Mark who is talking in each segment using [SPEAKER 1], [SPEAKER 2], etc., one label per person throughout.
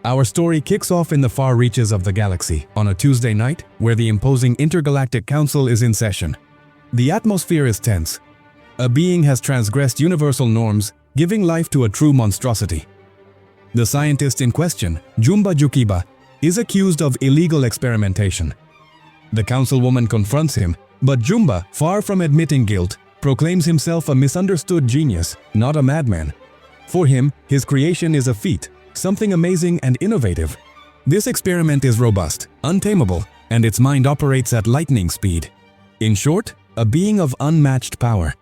[SPEAKER 1] Our story kicks off in the far reaches of the galaxy on a Tuesday night where the imposing Intergalactic Council is in session. The atmosphere is tense. A being has transgressed universal norms, giving life to a true monstrosity. The scientist in question, Jumba Jukiba, is accused of illegal experimentation. The councilwoman confronts him, but Jumba, far from admitting guilt, proclaims himself a misunderstood genius, not a madman. For him, his creation is a feat, something amazing and innovative. This experiment is robust, untamable, and its mind operates at lightning speed. In short, a being of unmatched power.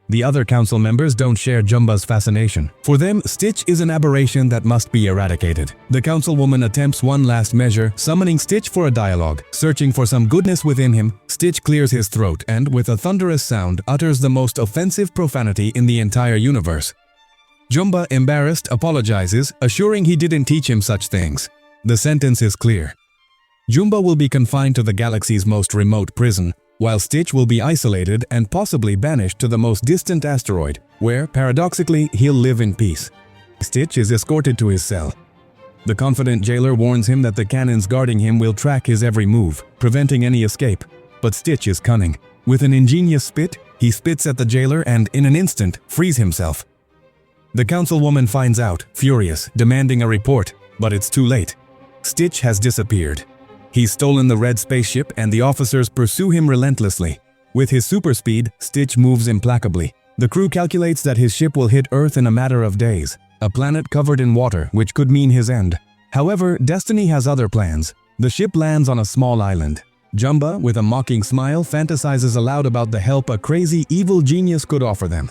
[SPEAKER 1] The other council members don't share Jumba's fascination. For them, Stitch is an aberration that must be eradicated. The councilwoman attempts one last measure, summoning Stitch for a dialogue. Searching for some goodness within him, Stitch clears his throat and, with a thunderous sound, utters the most offensive profanity in the entire universe. Jumba, embarrassed, apologizes, assuring he didn't teach him such things. The sentence is clear. Jumba will be confined to the galaxy's most remote prison, while Stitch will be isolated and possibly banished to the most distant asteroid, where, paradoxically, he'll live in peace. Stitch is escorted to his cell. The confident jailer warns him that the cannons guarding him will track his every move, preventing any escape. But Stitch is cunning. With an ingenious spit, he spits at the jailer and, in an instant, frees himself. The councilwoman finds out, furious, demanding a report, but it's too late. Stitch has disappeared. He's stolen the red spaceship and the officers pursue him relentlessly. With his super speed, Stitch moves implacably. The crew calculates that his ship will hit Earth in a matter of days, a planet covered in water, which could mean his end. However, destiny has other plans. The ship lands on a small island. Jumba, with a mocking smile, fantasizes aloud about the help a crazy, evil genius could offer them.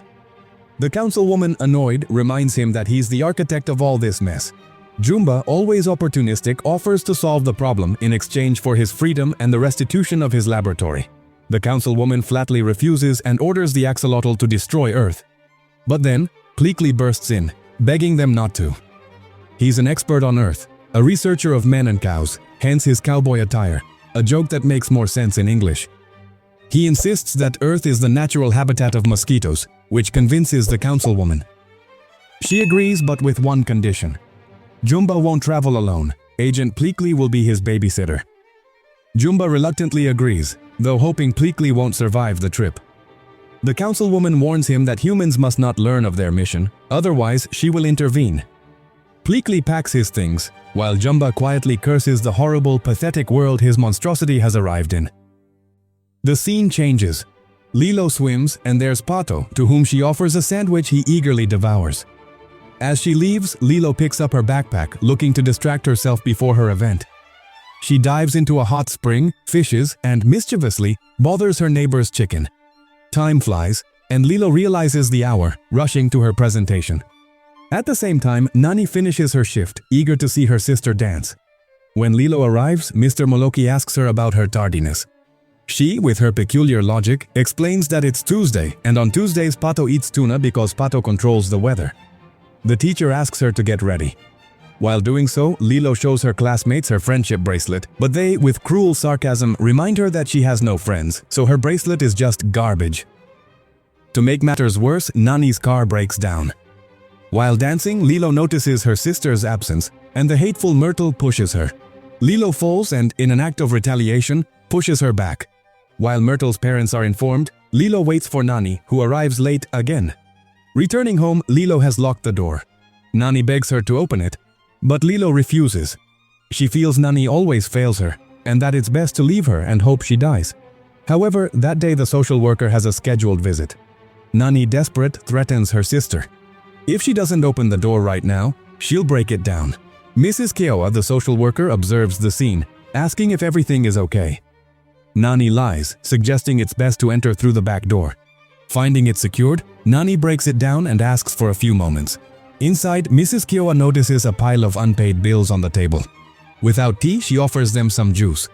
[SPEAKER 1] The councilwoman, annoyed, reminds him that he's the architect of all this mess. Jumba, always opportunistic, offers to solve the problem in exchange for his freedom and the restitution of his laboratory. The councilwoman flatly refuses and orders the axolotl to destroy Earth. But then, Pleakley bursts in, begging them not to. He's an expert on Earth, a researcher of men and cows, hence his cowboy attire, a joke that makes more sense in English. He insists that Earth is the natural habitat of mosquitoes, which convinces the councilwoman. She agrees, but with one condition. Jumba won't travel alone. Agent Pleakley will be his babysitter. Jumba reluctantly agrees, though hoping Pleakley won't survive the trip. The councilwoman warns him that humans must not learn of their mission, otherwise she will intervene. Pleakley packs his things, while Jumba quietly curses the horrible, pathetic world his monstrosity has arrived in. The scene changes. Lilo swims, and there's Pato, to whom she offers a sandwich he eagerly devours. As she leaves, Lilo picks up her backpack, looking to distract herself before her event. She dives into a hot spring, fishes, and mischievously bothers her neighbor's chicken. Time flies, and Lilo realizes the hour, rushing to her presentation. At the same time, Nani finishes her shift, eager to see her sister dance. When Lilo arrives, Mr. Moloki asks her about her tardiness. She, with her peculiar logic, explains that it's Tuesday, and on Tuesdays Pato eats tuna because Pato controls the weather. The teacher asks her to get ready. While doing so, Lilo shows her classmates her friendship bracelet, but they, with cruel sarcasm, remind her that she has no friends, so her bracelet is just garbage. To make matters worse, Nani's car breaks down. While dancing, Lilo notices her sister's absence, and the hateful Myrtle pushes her. Lilo falls and, in an act of retaliation, pushes her back. While Myrtle's parents are informed, Lilo waits for Nani, who arrives late again. Returning home, Lilo has locked the door. Nani begs her to open it, but Lilo refuses. She feels Nani always fails her, and that it's best to leave her and hope she dies. However, that day the social worker has a scheduled visit. Nani, desperate, threatens her sister. If she doesn't open the door right now, she'll break it down. Mrs. Keoa, the social worker, observes the scene, asking if everything is okay. Nani lies, suggesting it's best to enter through the back door. Finding it secured, Nani breaks it down and asks for a few moments. Inside, Mrs. Keoa notices a pile of unpaid bills on the table. Without tea, she offers them some juice.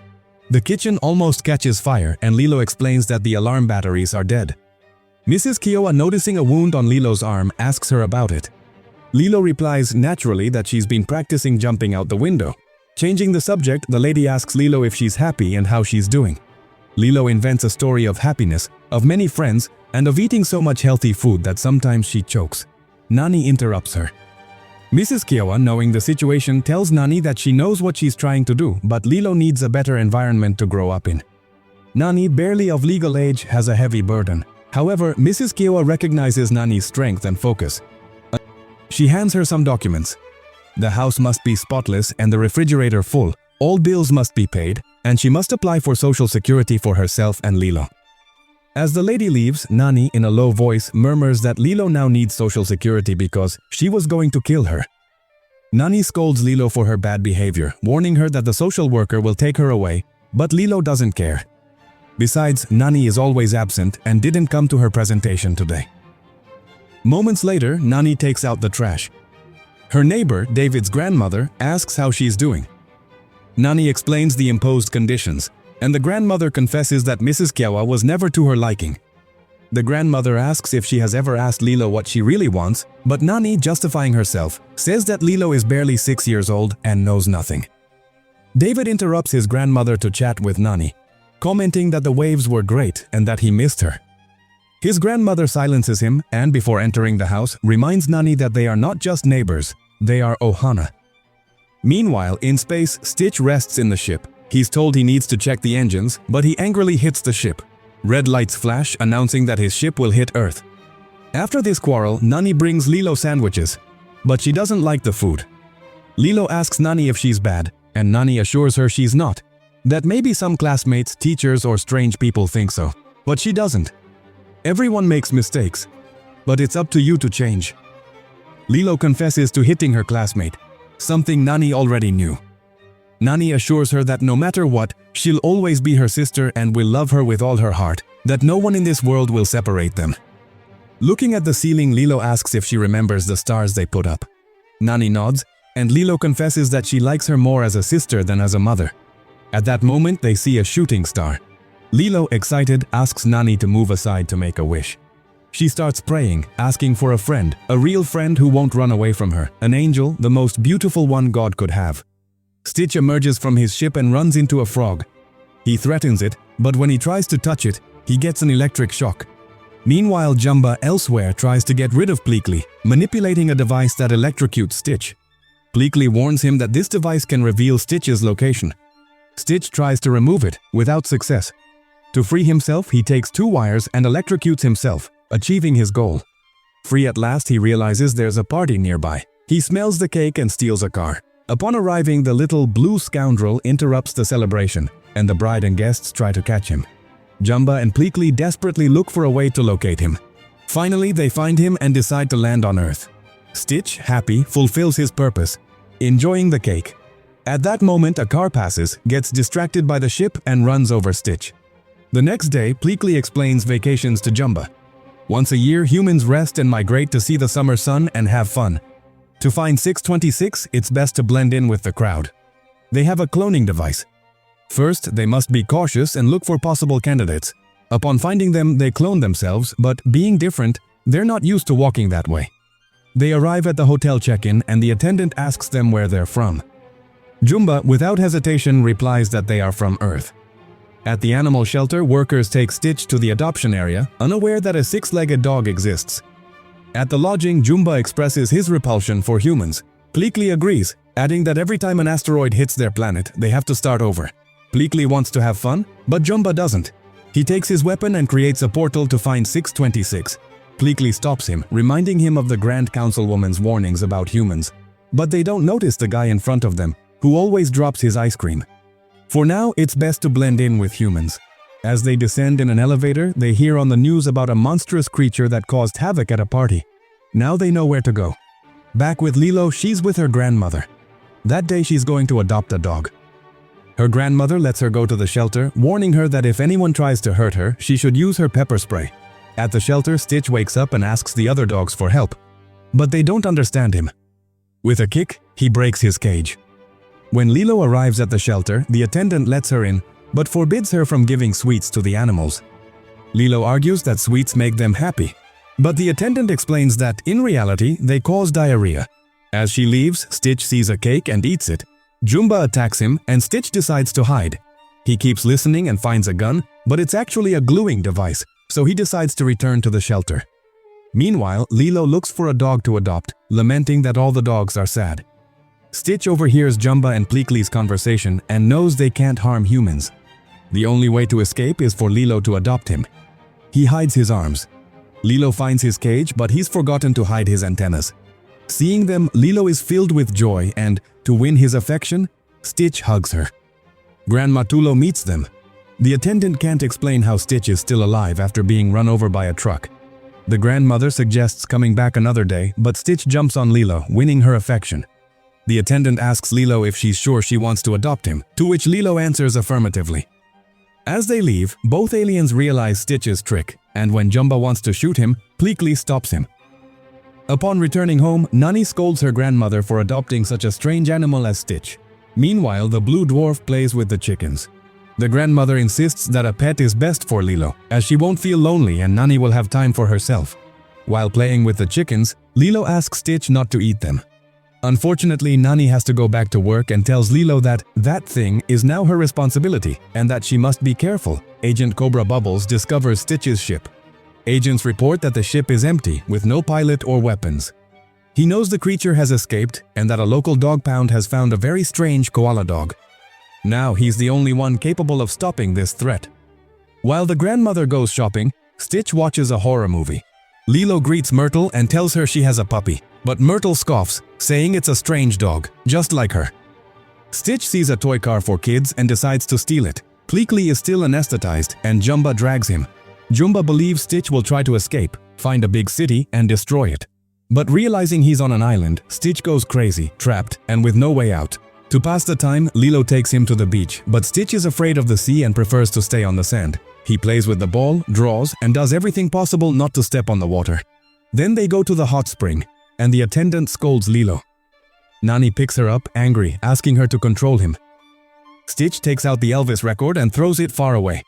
[SPEAKER 1] The kitchen almost catches fire, and Lilo explains that the alarm batteries are dead. Mrs. Keoa, noticing a wound on Lilo's arm, asks her about it. Lilo replies naturally that she's been practicing jumping out the window. Changing the subject, the lady asks Lilo if she's happy and how she's doing. Lilo invents a story of happiness, of many friends, and of eating so much healthy food that sometimes she chokes. Nani interrupts her. Mrs. Kiowa, knowing the situation, tells Nani that she knows what she's trying to do, but Lilo needs a better environment to grow up in. Nani, barely of legal age, has a heavy burden. However, Mrs. Kiowa recognizes Nani's strength and focus. She hands her some documents. The house must be spotless and the refrigerator full. All bills must be paid, and she must apply for Social Security for herself and Lilo. As the lady leaves, Nani, in a low voice, murmurs that Lilo now needs Social Security because she was going to kill her. Nani scolds Lilo for her bad behavior, warning her that the social worker will take her away, but Lilo doesn't care. Besides, Nani is always absent and didn't come to her presentation today. Moments later, Nani takes out the trash. Her neighbor, David's grandmother, asks how she's doing. Nani explains the imposed conditions, and the grandmother confesses that Mrs. Kiowa was never to her liking. The grandmother asks if she has ever asked Lilo what she really wants, but Nani, justifying herself, says that Lilo is barely 6 years old and knows nothing. David interrupts his grandmother to chat with Nani, commenting that the waves were great and that he missed her. His grandmother silences him and, before entering the house, reminds Nani that they are not just neighbors, they are Ohana. Meanwhile, in space, Stitch rests in the ship. He's told he needs to check the engines, but he angrily hits the ship. Red lights flash, announcing that his ship will hit Earth. After this quarrel, Nani brings Lilo sandwiches, but she doesn't like the food. Lilo asks Nani if she's bad, and Nani assures her she's not. That maybe some classmates, teachers, or strange people think so, but she doesn't. Everyone makes mistakes, but it's up to you to change. Lilo confesses to hitting her classmate, something Nani already knew. Nani assures her that no matter what, she'll always be her sister and will love her with all her heart, that no one in this world will separate them. Looking at the ceiling, Lilo asks if she remembers the stars they put up. Nani nods, and Lilo confesses that she likes her more as a sister than as a mother. At that moment, they see a shooting star. Lilo, excited, asks Nani to move aside to make a wish. She starts praying, asking for a friend, a real friend who won't run away from her, an angel, the most beautiful one God could have. Stitch emerges from his ship and runs into a frog. He threatens it, but when he tries to touch it, he gets an electric shock. Meanwhile, Jumba elsewhere tries to get rid of Pleakley, manipulating a device that electrocutes Stitch. Pleakley warns him that this device can reveal Stitch's location. Stitch tries to remove it, without success. To free himself, he takes 2 wires and electrocutes himself, achieving his goal. Free at last, he realizes there's a party nearby. He smells the cake and steals a car. Upon arriving, the little blue scoundrel interrupts the celebration, and the bride and guests try to catch him. Jumba and Pleakley desperately look for a way to locate him. Finally, they find him and decide to land on Earth. Stitch, happy, fulfills his purpose, enjoying the cake. At that moment, a car passes, gets distracted by the ship, and runs over Stitch. The next day, Pleakley explains vacations to Jumba. Once a year, humans rest and migrate to see the summer sun and have fun. To find 626, it's best to blend in with the crowd. They have a cloning device. First, they must be cautious and look for possible candidates. Upon finding them, they clone themselves, but being different, they're not used to walking that way. They arrive at the hotel check-in and the attendant asks them where they're from. Jumba, without hesitation, replies that they are from Earth. At the animal shelter, workers take Stitch to the adoption area, unaware that a 6-legged dog exists. At the lodging, Jumba expresses his repulsion for humans. Pleakley agrees, adding that every time an asteroid hits their planet, they have to start over. Pleakley wants to have fun, but Jumba doesn't. He takes his weapon and creates a portal to find 626. Pleakley stops him, reminding him of the Grand Councilwoman's warnings about humans. But they don't notice the guy in front of them, who always drops his ice cream. For now, it's best to blend in with humans. As they descend in an elevator, they hear on the news about a monstrous creature that caused havoc at a party. Now they know where to go. Back with Lilo, she's with her grandmother. That day she's going to adopt a dog. Her grandmother lets her go to the shelter, warning her that if anyone tries to hurt her, she should use her pepper spray. At the shelter, Stitch wakes up and asks the other dogs for help. But they don't understand him. With a kick, he breaks his cage. When Lilo arrives at the shelter, the attendant lets her in, but forbids her from giving sweets to the animals. Lilo argues that sweets make them happy, but the attendant explains that, in reality, they cause diarrhea. As she leaves, Stitch sees a cake and eats it. Jumba attacks him, and Stitch decides to hide. He keeps listening and finds a gun, but it's actually a gluing device, so he decides to return to the shelter. Meanwhile, Lilo looks for a dog to adopt, lamenting that all the dogs are sad. Stitch overhears Jumba and Pleakley's conversation and knows they can't harm humans. The only way to escape is for Lilo to adopt him. He hides his arms. Lilo finds his cage, but he's forgotten to hide his antennas. Seeing them, Lilo is filled with joy and, to win his affection, Stitch hugs her. Grandma Tulo meets them. The attendant can't explain how Stitch is still alive after being run over by a truck. The grandmother suggests coming back another day, but Stitch jumps on Lilo, winning her affection. The attendant asks Lilo if she's sure she wants to adopt him, to which Lilo answers affirmatively. As they leave, both aliens realize Stitch's trick, and when Jumba wants to shoot him, Pleakley stops him. Upon returning home, Nani scolds her grandmother for adopting such a strange animal as Stitch. Meanwhile, the blue dwarf plays with the chickens. The grandmother insists that a pet is best for Lilo, as she won't feel lonely and Nani will have time for herself. While playing with the chickens, Lilo asks Stitch not to eat them. Unfortunately, Nani has to go back to work and tells Lilo that that thing is now her responsibility and that she must be careful. Agent Cobra Bubbles discovers Stitch's ship. Agents report that the ship is empty, with no pilot or weapons. He knows the creature has escaped and that a local dog pound has found a very strange koala dog. Now he's the only one capable of stopping this threat. While the grandmother goes shopping, Stitch watches a horror movie. Lilo greets Myrtle and tells her she has a puppy, but Myrtle scoffs, saying it's a strange dog, just like her. Stitch sees a toy car for kids and decides to steal it. Pleakley is still anesthetized and Jumba drags him. Jumba believes Stitch will try to escape, find a big city, and destroy it. But realizing he's on an island, Stitch goes crazy, trapped, and with no way out. To pass the time, Lilo takes him to the beach, but Stitch is afraid of the sea and prefers to stay on the sand. He plays with the ball, draws, and does everything possible not to step on the water. Then they go to the hot spring, and the attendant scolds Lilo. Nani picks her up, angry, asking her to control him. Stitch takes out the Elvis record and throws it far away.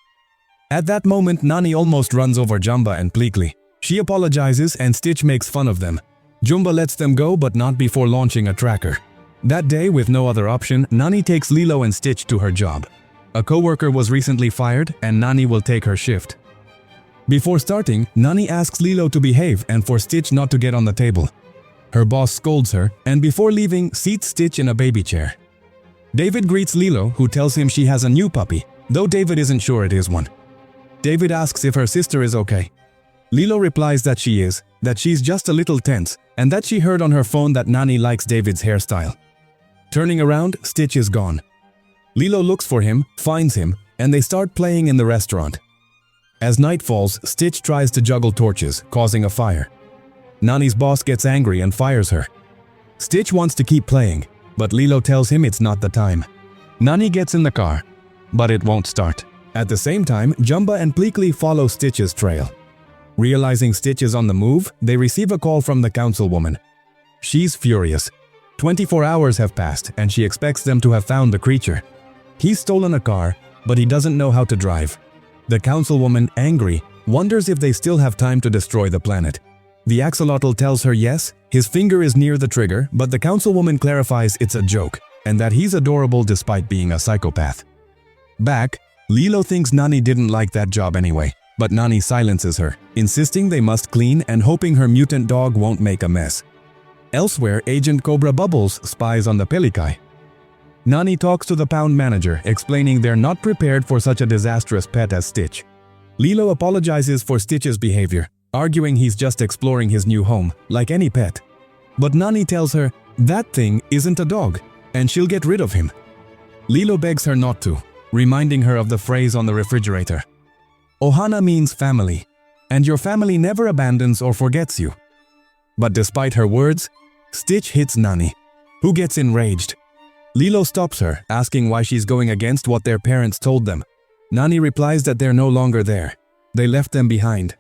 [SPEAKER 1] At that moment, Nani almost runs over Jumba and Pleakley. She apologizes and Stitch makes fun of them. Jumba lets them go, but not before launching a tracker. That day, with no other option, Nani takes Lilo and Stitch to her job. A co-worker was recently fired and Nani will take her shift. Before starting, Nani asks Lilo to behave and for Stitch not to get on the table. Her boss scolds her and before leaving, seats Stitch in a baby chair. David greets Lilo, who tells him she has a new puppy, though David isn't sure it is one. David asks if her sister is okay. Lilo replies that she is, that she's just a little tense, and that she heard on her phone that Nani likes David's hairstyle. Turning around, Stitch is gone. Lilo looks for him, finds him, and they start playing in the restaurant. As night falls, Stitch tries to juggle torches, causing a fire. Nani's boss gets angry and fires her. Stitch wants to keep playing, but Lilo tells him it's not the time. Nani gets in the car, but it won't start. At the same time, Jumba and Pleakley follow Stitch's trail. Realizing Stitch is on the move, they receive a call from the councilwoman. She's furious. 24 hours have passed and she expects them to have found the creature. He's stolen a car, but he doesn't know how to drive. The councilwoman, angry, wonders if they still have time to destroy the planet. The axolotl tells her yes, his finger is near the trigger, but the councilwoman clarifies it's a joke and that he's adorable despite being a psychopath. Back, Lilo thinks Nani didn't like that job anyway, but Nani silences her, insisting they must clean and hoping her mutant dog won't make a mess. Elsewhere, Agent Cobra Bubbles spies on the Pelikai. Nani talks to the pound manager, explaining they're not prepared for such a disastrous pet as Stitch. Lilo apologizes for Stitch's behavior, arguing he's just exploring his new home, like any pet. But Nani tells her that thing isn't a dog, and she'll get rid of him. Lilo begs her not to, reminding her of the phrase on the refrigerator. Ohana means family, and your family never abandons or forgets you. But despite her words, Stitch hits Nani, who gets enraged. Lilo stops her, asking why she's going against what their parents told them. Nani replies that they're no longer there. They left them behind.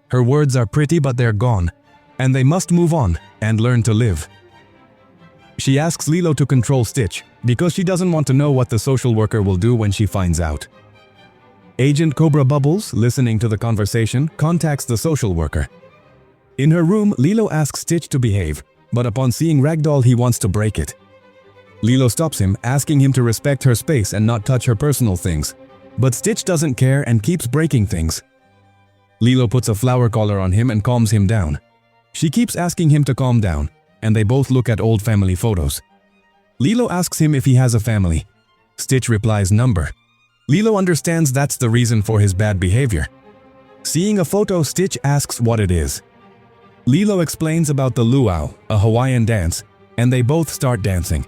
[SPEAKER 1] Her words are pretty, but they're gone, and they must move on and learn to live. She asks Lilo to control Stitch, because she doesn't want to know what the social worker will do when she finds out. Agent Cobra Bubbles, listening to the conversation, contacts the social worker. In her room, Lilo asks Stitch to behave, but upon seeing Ragdoll, he wants to break it. Lilo stops him, asking him to respect her space and not touch her personal things. But Stitch doesn't care and keeps breaking things. Lilo puts a flower collar on him and calms him down. She keeps asking him to calm down, and they both look at old family photos. Lilo asks him if he has a family. Stitch replies number. Lilo understands that's the reason for his bad behavior. Seeing a photo, Stitch asks what it is. Lilo explains about the luau, a Hawaiian dance, and they both start dancing.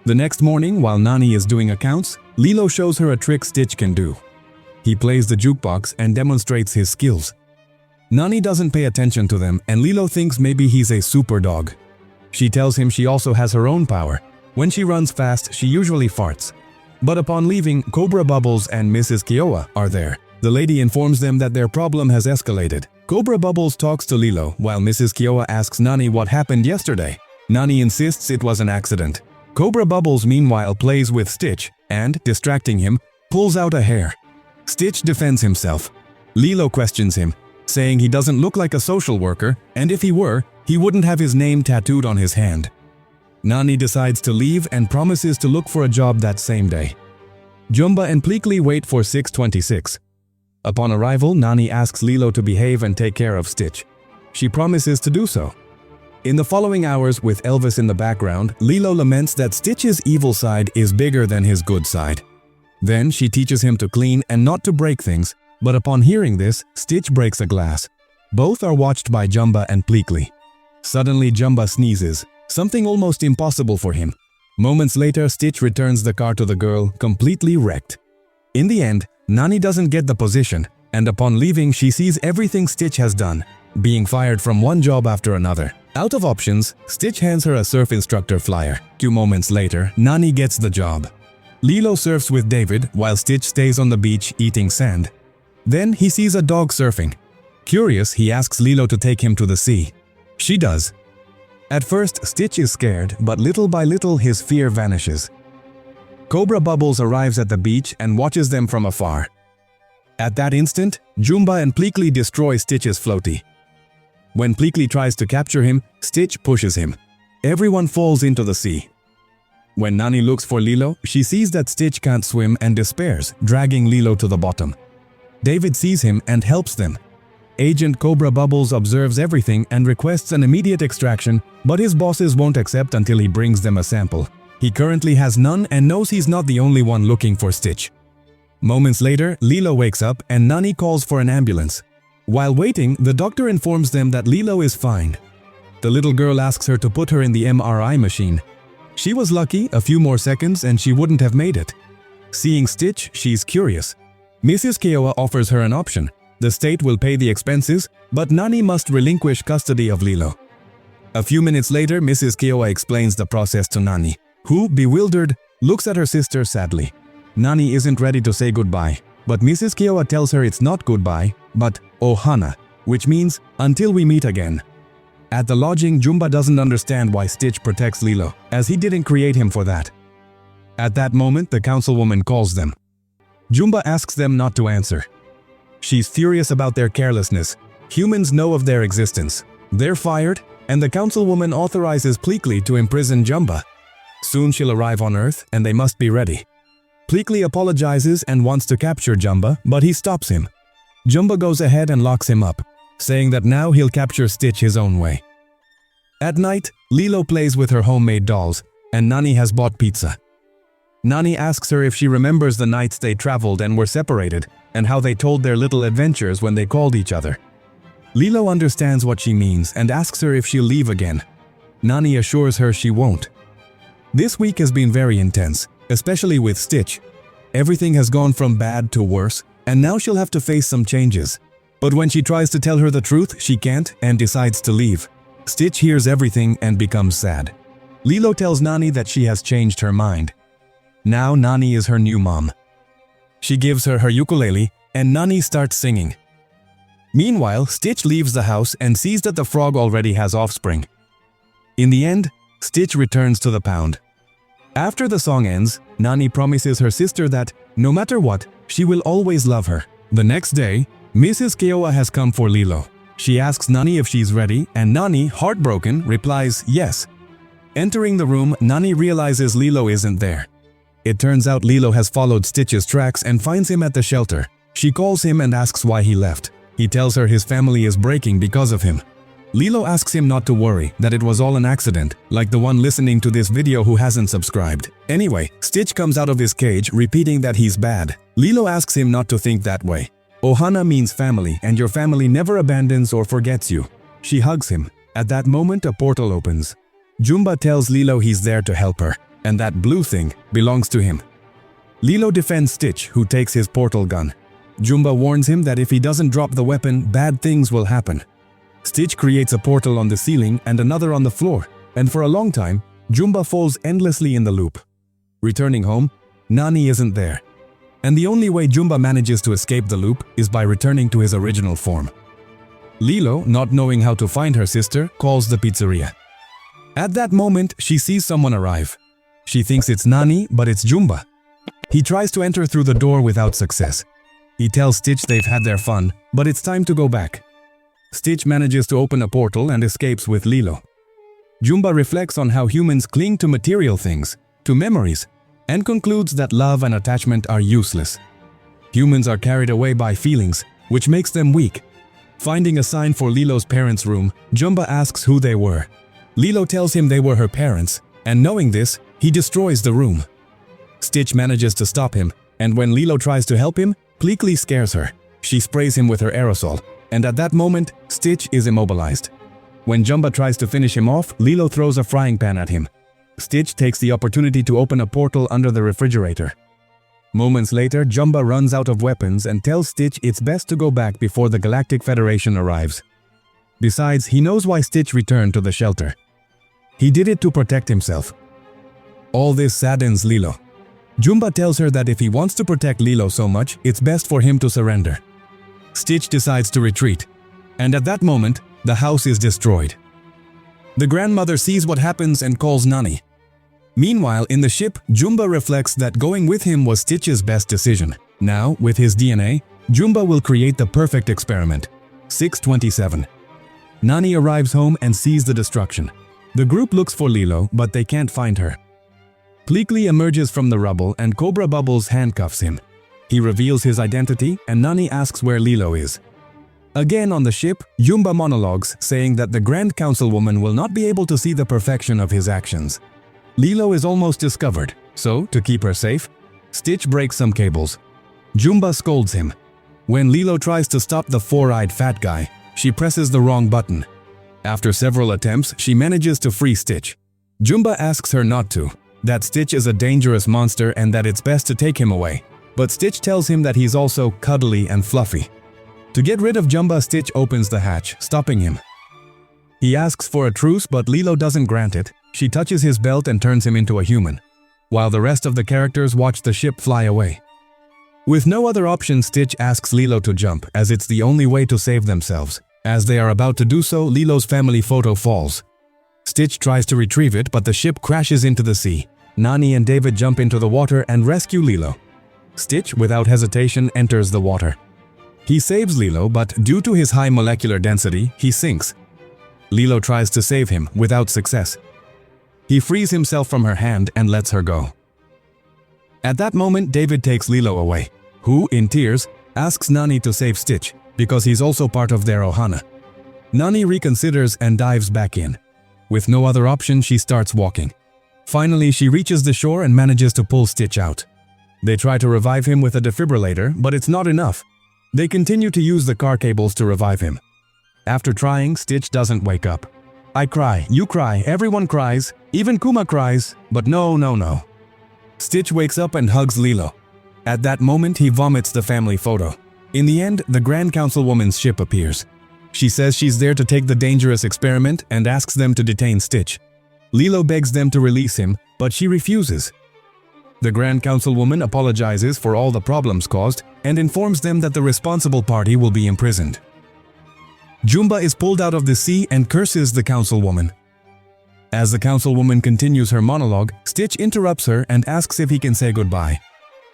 [SPEAKER 1] The next morning, while Nani is doing accounts, Lilo shows her a trick Stitch can do. He plays the jukebox and demonstrates his skills. Nani doesn't pay attention to them, and Lilo thinks maybe he's a super dog. She tells him she also has her own power. When she runs fast, she usually farts. But upon leaving, Cobra Bubbles and Mrs. Kiowa are there. The lady informs them that their problem has escalated. Cobra Bubbles talks to Lilo, while Mrs. Kiowa asks Nani what happened yesterday. Nani insists it was an accident. Cobra Bubbles meanwhile plays with Stitch and, distracting him, pulls out a hair. Stitch defends himself. Lilo questions him, saying he doesn't look like a social worker, and if he were, he wouldn't have his name tattooed on his hand. Nani decides to leave and promises to look for a job that same day. Jumba and Pleakley wait for 6:26. Upon arrival, Nani asks Lilo to behave and take care of Stitch. She promises to do so. In the following hours, with Elvis in the background, Lilo laments that Stitch's evil side is bigger than his good side. Then she teaches him to clean and not to break things, but upon hearing this, Stitch breaks a glass. Both are watched by Jumba and Pleakley. Suddenly, Jumba sneezes, something almost impossible for him. Moments later, Stitch returns the car to the girl, completely wrecked. In the end, Nani doesn't get the position, and upon leaving, she sees everything Stitch has done, being fired from one job after another. Out of options, Stitch hands her a surf instructor flyer. 2 moments later, Nani gets the job. Lilo surfs with David while Stitch stays on the beach eating sand. Then he sees a dog surfing. Curious, he asks Lilo to take him to the sea. She does. At first, Stitch is scared, but little by little his fear vanishes. Cobra Bubbles arrives at the beach and watches them from afar. At that instant, Jumba and Pleakley destroy Stitch's floaty. When Pleakley tries to capture him, Stitch pushes him. Everyone falls into the sea. When Nani looks for Lilo, she sees that Stitch can't swim and despairs, dragging Lilo to the bottom. David sees him and helps them. Agent Cobra Bubbles observes everything and requests an immediate extraction, but his bosses won't accept until he brings them a sample. He currently has none and knows he's not the only one looking for Stitch. Moments later, Lilo wakes up and Nani calls for an ambulance. While waiting, the doctor informs them that Lilo is fine. The little girl asks her to put her in the MRI machine. She was lucky, a few more seconds and she wouldn't have made it. Seeing Stitch, she's curious. Mrs. Kiowa offers her an option. The state will pay the expenses, but Nani must relinquish custody of Lilo. A few minutes later, Mrs. Kiowa explains the process to Nani, who, bewildered, looks at her sister sadly. Nani isn't ready to say goodbye, but Mrs. Kiowa tells her it's not goodbye, but Ohana, which means until we meet again. At the lodging, Jumba doesn't understand why Stitch protects Lilo, as he didn't create him for that. At that moment, the councilwoman calls them. Jumba asks them not to answer. She's furious about their carelessness. Humans know of their existence. They're fired, and the councilwoman authorizes Pleakley to imprison Jumba. Soon she'll arrive on Earth, and they must be ready. Pleakley apologizes and wants to capture Jumba, but he stops him. Jumba goes ahead and locks him up, saying that now he'll capture Stitch his own way. At night, Lilo plays with her homemade dolls, and Nani has bought pizza. Nani asks her if she remembers the nights they traveled and were separated, and how they told their little adventures when they called each other. Lilo understands what she means and asks her if she'll leave again. Nani assures her she won't. This week has been very intense, especially with Stitch. Everything has gone from bad to worse, and now she'll have to face some changes. But when she tries to tell her the truth, she can't and decides to leave. Stitch hears everything and becomes sad. Lilo tells Nani that she has changed her mind. Now Nani is her new mom. She gives her her ukulele, and Nani starts singing. Meanwhile, Stitch leaves the house and sees that the frog already has offspring. In the end, Stitch returns to the pound. After the song ends, Nani promises her sister that, no matter what, she will always love her. The next day, Mrs. Kiowa has come for Lilo. She asks Nani if she's ready, and Nani, heartbroken, replies yes. Entering the room, Nani realizes Lilo isn't there. It turns out Lilo has followed Stitch's tracks and finds him at the shelter. She calls him and asks why he left. He tells her his family is breaking because of him. Lilo asks him not to worry, that it was all an accident, like the one listening to this video who hasn't subscribed. Anyway, Stitch comes out of his cage repeating that he's bad. Lilo asks him not to think that way. Ohana means family, and your family never abandons or forgets you. She hugs him. At that moment, a portal opens. Jumba tells Lilo he's there to help her, and that blue thing belongs to him. Lilo defends Stitch, who takes his portal gun. Jumba warns him that if he doesn't drop the weapon, bad things will happen. Stitch creates a portal on the ceiling and another on the floor, and for a long time, Jumba falls endlessly in the loop. Returning home, Nani isn't there. And the only way Jumba manages to escape the loop is by returning to his original form. Lilo, not knowing how to find her sister, calls the pizzeria. At that moment, she sees someone arrive. She thinks it's Nani, but it's Jumba. He tries to enter through the door without success. He tells Stitch they've had their fun, but it's time to go back. Stitch manages to open a portal and escapes with Lilo. Jumba reflects on how humans cling to material things, to memories, and concludes that love and attachment are useless. Humans are carried away by feelings, which makes them weak. Finding a sign for Lilo's parents' room, Jumba asks who they were. Lilo tells him they were her parents, and knowing this, he destroys the room. Stitch manages to stop him, and when Lilo tries to help him, Pleakley scares her. She sprays him with her aerosol, and at that moment, Stitch is immobilized. When Jumba tries to finish him off, Lilo throws a frying pan at him. Stitch takes the opportunity to open a portal under the refrigerator. Moments later, Jumba runs out of weapons and tells Stitch it's best to go back before the Galactic Federation arrives. Besides, he knows why Stitch returned to the shelter. He did it to protect himself. All this saddens Lilo. Jumba tells her that if he wants to protect Lilo so much, it's best for him to surrender. Stitch decides to retreat, and at that moment, the house is destroyed. The grandmother sees what happens and calls Nani. Meanwhile, in the ship, Jumba reflects that going with him was Stitch's best decision. Now, with his DNA, Jumba will create the perfect experiment. 627. Nani arrives home and sees the destruction. The group looks for Lilo, but they can't find her. Pleakley emerges from the rubble and Cobra Bubbles handcuffs him. He reveals his identity and Nani asks where Lilo is. Again on the ship, Jumba monologues, saying that the Grand Councilwoman will not be able to see the perfection of his actions. Lilo is almost discovered, so, to keep her safe, Stitch breaks some cables. Jumba scolds him. When Lilo tries to stop the four-eyed fat guy, she presses the wrong button. After several attempts, she manages to free Stitch. Jumba asks her not to, that Stitch is a dangerous monster and that it's best to take him away. But Stitch tells him that he's also cuddly and fluffy. To get rid of Jumba, Stitch opens the hatch, stopping him. He asks for a truce, but Lilo doesn't grant it. She touches his belt and turns him into a human, while the rest of the characters watch the ship fly away. With no other option, Stitch asks Lilo to jump, as it's the only way to save themselves. As they are about to do so, Lilo's family photo falls. Stitch tries to retrieve it, but the ship crashes into the sea. Nani and David jump into the water and rescue Lilo. Stitch, without hesitation, enters the water. He saves Lilo, but due to his high molecular density, he sinks. Lilo tries to save him, without success. He frees himself from her hand and lets her go. At that moment, David takes Lilo away, who, in tears, asks Nani to save Stitch, because he's also part of their Ohana. Nani reconsiders and dives back in. With no other option, she starts walking. Finally, she reaches the shore and manages to pull Stitch out. They try to revive him with a defibrillator, but it's not enough. They continue to use the car cables to revive him. After trying, Stitch doesn't wake up. I cry, you cry, everyone cries, even Kuma cries, but no. Stitch wakes up and hugs Lilo. At that moment, he vomits the family photo. In the end, the Grand Councilwoman's ship appears. She says she's there to take the dangerous experiment and asks them to detain Stitch. Lilo begs them to release him, but she refuses. The Grand Councilwoman apologizes for all the problems caused and informs them that the responsible party will be imprisoned. Jumba is pulled out of the sea and curses the Councilwoman. As the Councilwoman continues her monologue, Stitch interrupts her and asks if he can say goodbye.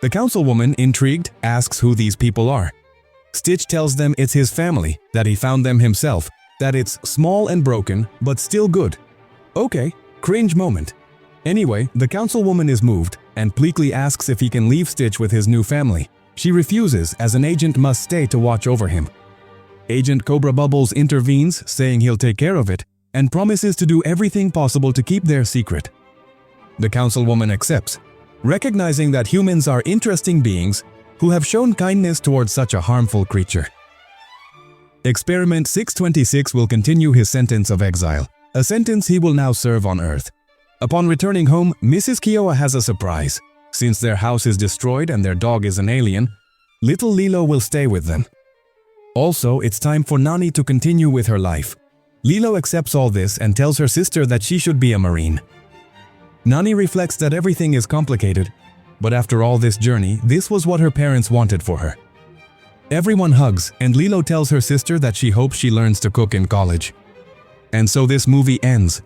[SPEAKER 1] The Councilwoman, intrigued, asks who these people are. Stitch tells them it's his family, that he found them himself, that it's small and broken, but still good. Okay, cringe moment. Anyway, the Councilwoman is moved, and Pleakley asks if he can leave Stitch with his new family. She refuses, as an agent must stay to watch over him. Agent Cobra Bubbles intervenes, saying he'll take care of it, and promises to do everything possible to keep their secret. The councilwoman accepts, recognizing that humans are interesting beings who have shown kindness towards such a harmful creature. Experiment 626 will continue his sentence of exile, a sentence he will now serve on Earth. Upon returning home, Mrs. Kiowa has a surprise. Since their house is destroyed and their dog is an alien, little Lilo will stay with them. Also, it's time for Nani to continue with her life. Lilo accepts all this and tells her sister that she should be a Marine. Nani reflects that everything is complicated, but after all this journey, this was what her parents wanted for her. Everyone hugs, and Lilo tells her sister that she hopes she learns to cook in college. And so this movie ends.